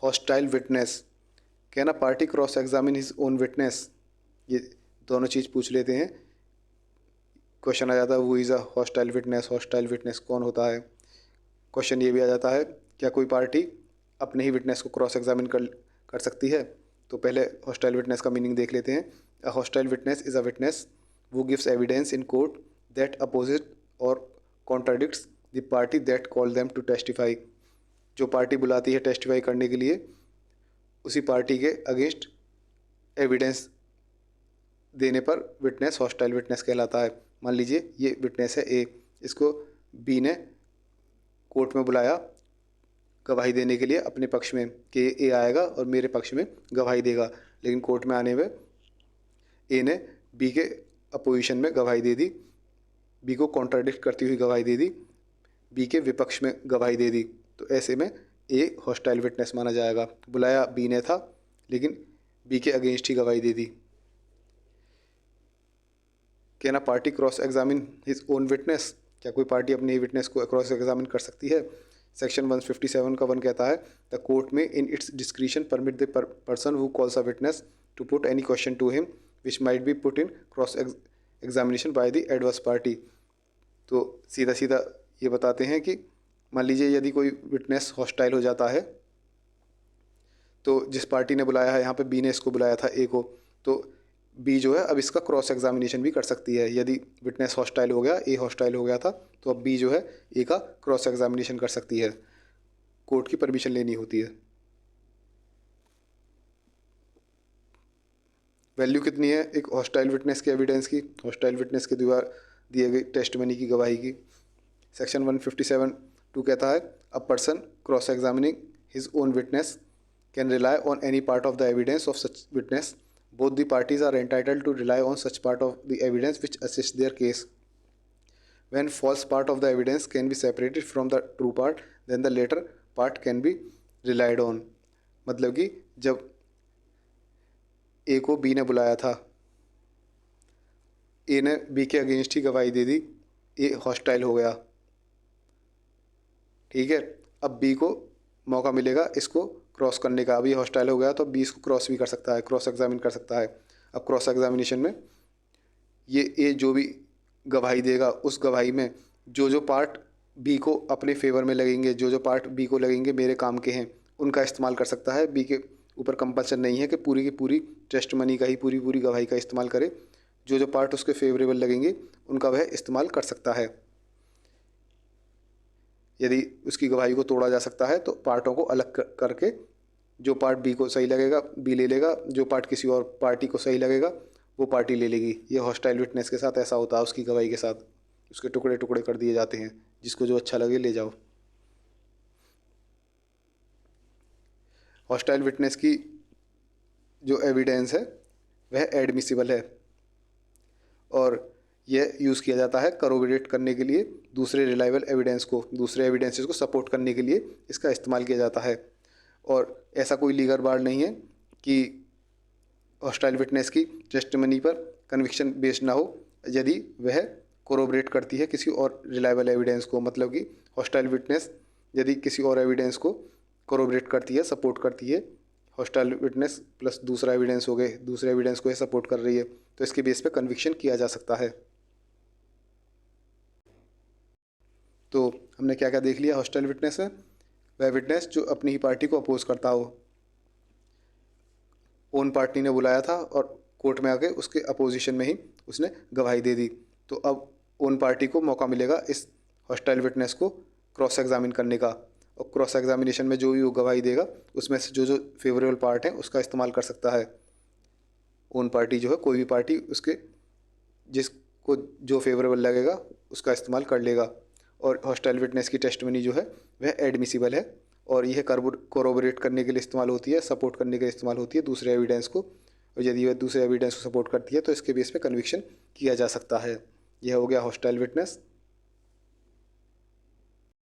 Hostile witness, can a party cross examine his own witness, ये दोनों चीज़ पूछ लेते हैं। क्वेश्चन आ जाता है वो is a hostile witness, hostile witness कौन होता है। क्वेश्चन ये भी आ जाता है क्या कोई पार्टी अपने ही विटनेस को क्रॉस एग्जामिन कर सकती है। तो पहले हॉस्टाइल विटनेस का मीनिंग देख लेते हैं। A hostile witness is a witness who gives evidence in court that opposes or contradicts the party that called them to testify। जो पार्टी बुलाती है टेस्टिफाई करने के लिए, उसी पार्टी के अगेंस्ट एविडेंस देने पर विटनेस हॉस्टाइल विटनेस कहलाता है। मान लीजिए ये विटनेस है ए, इसको बी ने कोर्ट में बुलाया गवाही देने के लिए अपने पक्ष में कि ए आएगा और मेरे पक्ष में गवाही देगा, लेकिन कोर्ट में आने में ए ने बी के अपोजिशन में गवाही दे दी, बी को कॉन्ट्राडिक्ट करती हुई गवाही दे दी, बी के विपक्ष में गवाही दे दी। तो ऐसे में ए हॉस्टाइल विटनेस माना जाएगा। बुलाया बी ने था लेकिन बी के अगेंस्ट ही गवाही दे दी। Can a party cross examine his own witness, क्या कोई पार्टी अपने ही विटनेस को क्रॉस एग्जामिन कर सकती है। सेक्शन 157 का 1 कहता है the court may in its discretion permit the person who calls a witness to put any question to him which might be put in cross examination by the adverse party. तो सीधा सीधा ये बताते हैं कि मान लीजिए यदि कोई विटनेस हॉस्टाइल हो जाता है, तो जिस पार्टी ने बुलाया है, यहाँ पे बी ने इसको बुलाया था ए को, तो बी जो है अब इसका क्रॉस एग्जामिनेशन भी कर सकती है। यदि विटनेस हॉस्टाइल हो गया, ए हॉस्टाइल हो गया था, तो अब बी जो है ए का क्रॉस एग्जामिनेशन कर सकती है, कोर्ट की परमिशन लेनी होती है। वैल्यू कितनी है एक हॉस्टाइल विटनेस के एविडेंस की, हॉस्टाइल विटनेस के द्वारा दिए गए टेस्टमनी की गवाही की। सेक्शन 157(2) कहता है a person cross examining his own witness can rely on any part of the evidence of such witness, both the parties are entitled to rely on such part of the evidence which assist their case. When false part of the evidence can be separated from the true part then the latter part can be relied on. मतलब कि जब ए को B ने बुलाया था, ए ने B के against ही गवाही दे दी, ए हॉस्टाइल हो गया, ठीक है। अब बी को मौका मिलेगा इसको क्रॉस करने का। अभी हॉस्टाइल हो गया तो बी इसको क्रॉस भी कर सकता है, क्रॉस एग्जामिन कर सकता है। अब क्रॉस एग्जामिनेशन में ये ए जो भी गवाही देगा, उस गवाही में जो जो पार्ट बी को अपने फेवर में लगेंगे, जो जो पार्ट बी को लगेंगे मेरे काम के हैं, उनका इस्तेमाल कर सकता है। बी के ऊपर कंपल्सन नहीं है कि पूरी की पूरी टेस्ट मनी का ही पूरी पूरी गवाही का इस्तेमाल करे। जो जो पार्ट उसके फेवरेबल लगेंगे उनका वह इस्तेमाल कर सकता है। यदि उसकी गवाही को तोड़ा जा सकता है तो पार्टों को अलग करके जो पार्ट बी को सही लगेगा बी ले लेगा, जो पार्ट किसी और पार्टी को सही लगेगा वो पार्टी ले लेगी। ये हॉस्टाइल विटनेस के साथ ऐसा होता है, उसकी गवाही के साथ उसके टुकड़े टुकड़े कर दिए जाते हैं, जिसको जो अच्छा लगे ले जाओ। हॉस्टाइल विटनेस की जो एविडेंस है वह एडमिसिबल है और यह यूज़ किया जाता है करोबोरेट करने के लिए दूसरे रिलायबल एविडेंस को, दूसरे एविडेंसेस को सपोर्ट करने के लिए इसका इस्तेमाल किया जाता है। और ऐसा कोई लीगल बार नहीं है कि हॉस्टाइल विटनेस की टेस्टिमनी पर कन्विक्शन बेस्ड ना हो यदि वह कोरोबरेट करती है किसी और रिलायबल एविडेंस को। मतलब कि हॉस्टाइल विटनेस यदि किसी और एविडेंस को कोरोबरेट करती है, सपोर्ट करती है, हॉस्टाइल विटनेस प्लस दूसरा एविडेंस हो गए, दूसरे एविडेंस को ये सपोर्ट कर रही है, तो इसके बेस पे कन्विक्शन किया जा सकता है। तो हमने क्या क्या देख लिया हॉस्टाइल विटनेस में। वह विटनेस जो अपनी ही पार्टी को अपोज करता हो। ओन पार्टी ने बुलाया था और कोर्ट में आके उसके अपोजिशन में ही उसने गवाही दे दी, तो अब ओन पार्टी को मौका मिलेगा इस हॉस्टाइल विटनेस को क्रॉस एग्जामिन करने का। और क्रॉस एग्जामिनेशन में जो भी वो गवाही देगा उसमें से जो जो फेवरेबल पार्ट है उसका इस्तेमाल कर सकता है। ओन पार्टी जो है कोई भी पार्टी उसके जिसको जो फेवरेबल लगेगा उसका इस्तेमाल कर लेगा। और हॉस्टाइल विटनेस की टेस्टिमनी जो है वह एडमिसिबल है और यह कोरोबोरेट करने के लिए इस्तेमाल होती है, सपोर्ट करने के लिए इस्तेमाल होती है दूसरे एविडेंस को। और यदि वह दूसरे एविडेंस को सपोर्ट करती है तो इसके बेस पे कन्विक्शन किया जा सकता है। यह हो गया हॉस्टाइल विटनेस।